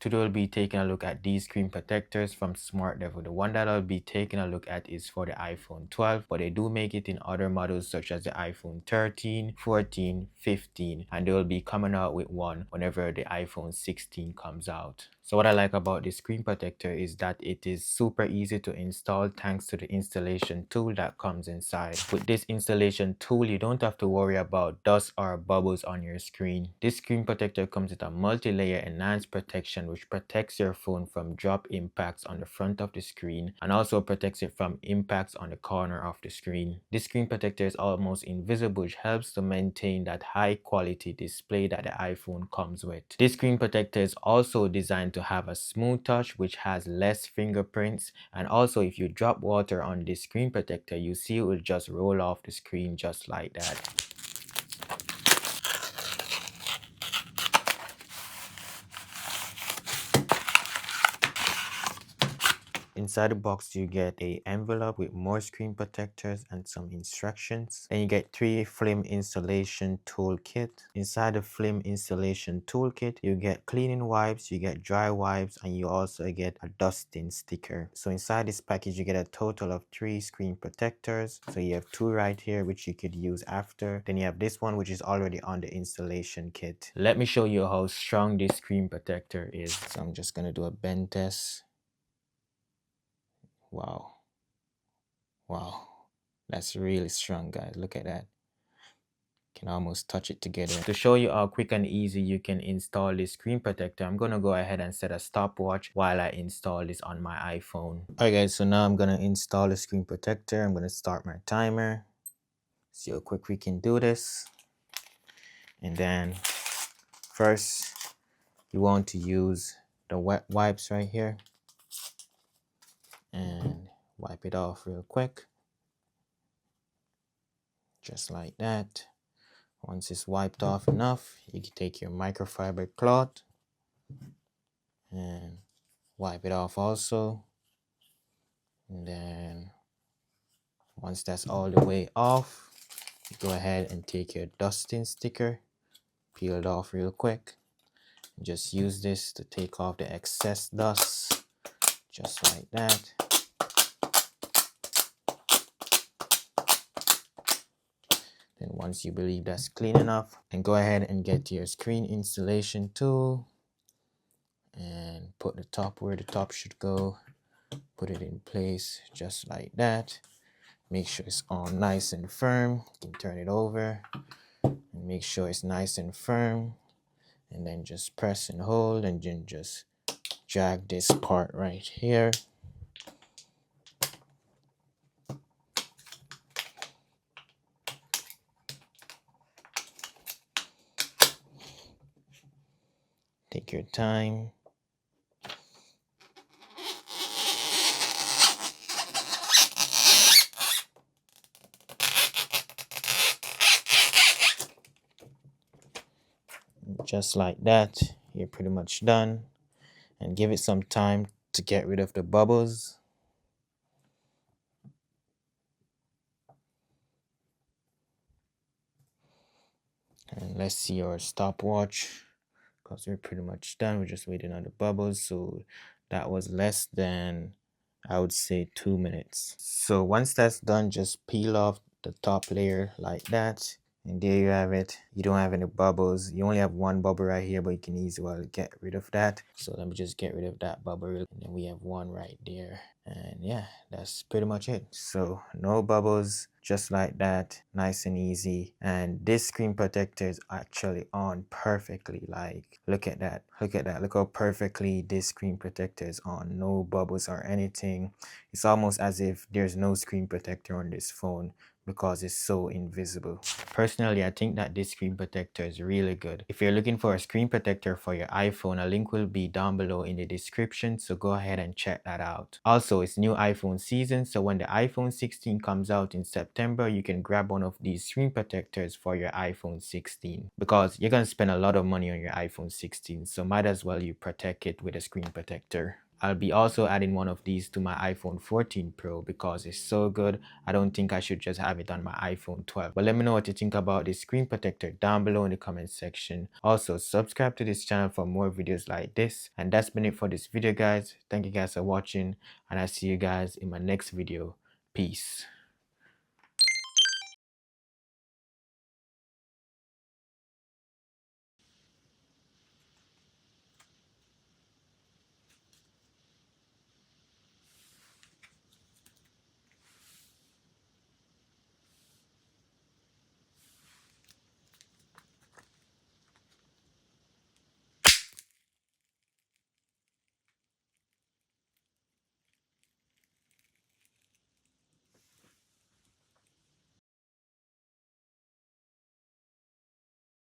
Today we'll be taking a look at these screen protectors from SmartDevil. The one that I'll be taking a look at is for the iPhone 12, but they do make it in other models such as the iPhone 13, 14, 15, and they will be coming out with one whenever the iPhone 16 comes out. So what I like about this screen protector is that it is super easy to install thanks to the installation tool that comes inside. With this installation tool, you don't have to worry about dust or bubbles on your screen. This screen protector comes with a multi-layer enhanced protection which protects your phone from drop impacts on the front of the screen and also protects it from impacts on the corner of the screen. This screen protector is almost invisible, which helps to maintain that high quality display that the iPhone comes with. This screen protector is also designed to have a smooth touch which has less fingerprints, and also if you drop water on this screen protector, you see it will just roll off the screen just like that. Inside the box, you get a envelope with more screen protectors and some instructions. Then you get 3 film installation toolkit. Inside the film installation toolkit, you get cleaning wipes, you get dry wipes, and you also get a dusting sticker. So inside this package, you get a total of 3 screen protectors. So you have 2 right here, which you could use after. Then you have this one, which is already on the installation kit. Let me show you how strong this screen protector is. So I'm just gonna do a bend test. Wow. Wow. That's really strong, guys. Look at that. Can almost touch it together. To show you how quick and easy you can install this screen protector, I'm gonna go ahead and set a stopwatch while I install this on my iPhone. Alright guys, so now I'm gonna install the screen protector. I'm gonna start my timer. See how quick we can do this. And then first you want to use the wet wipes right here and wipe it off real quick, just like that. Once it's wiped off enough, you can take your microfiber cloth and wipe it off also. And then once that's all the way off, you go ahead and take your dusting sticker, peel it off real quick. Just use this to take off the excess dust, just like that. Then once you believe that's clean enough, then go ahead and get your screen installation tool and put the top where the top should go. Put it in place just like that. Make sure it's all nice and firm. You can turn it over and make sure it's nice and firm. And then just press and hold and then just drag this part right here. Take your time. Just like that, you're pretty much done. And give it some time to get rid of the bubbles. And let's see our stopwatch, because we're pretty much done. We're just waiting on the bubbles. So that was less than, I would say, 2 minutes. So once that's done, just peel off the top layer like that. And there you have it. You don't have any bubbles. You only have one bubble right here, but you can easily get rid of that. So let me just get rid of that bubble. And then we have one right there. And yeah, that's pretty much it. So no bubbles, just like that, nice and easy. And this screen protector is actually on perfectly. Like, look at that. Look at that. Look how perfectly this screen protector is on. No bubbles or anything. It's almost as if there's no screen protector on this phone, because it's so invisible. Personally, I think that this screen protector is really good. If you're looking for a screen protector for your iPhone, a link will be down below in the description, so go ahead and check that out. Also, it's new iPhone season, so when the iPhone 16 comes out in September, you can grab one of these screen protectors for your iPhone 16, because you're gonna spend a lot of money on your iPhone 16, so might as well you protect it with a screen protector. I'll be also adding one of these to my iPhone 14 Pro because it's so good. I don't think I should just have it on my iPhone 12. But let me know what you think about this screen protector down below in the comment section. Also, subscribe to this channel for more videos like this. And that's been it for this video, guys. Thank you guys for watching, and I'll see you guys in my next video. Peace.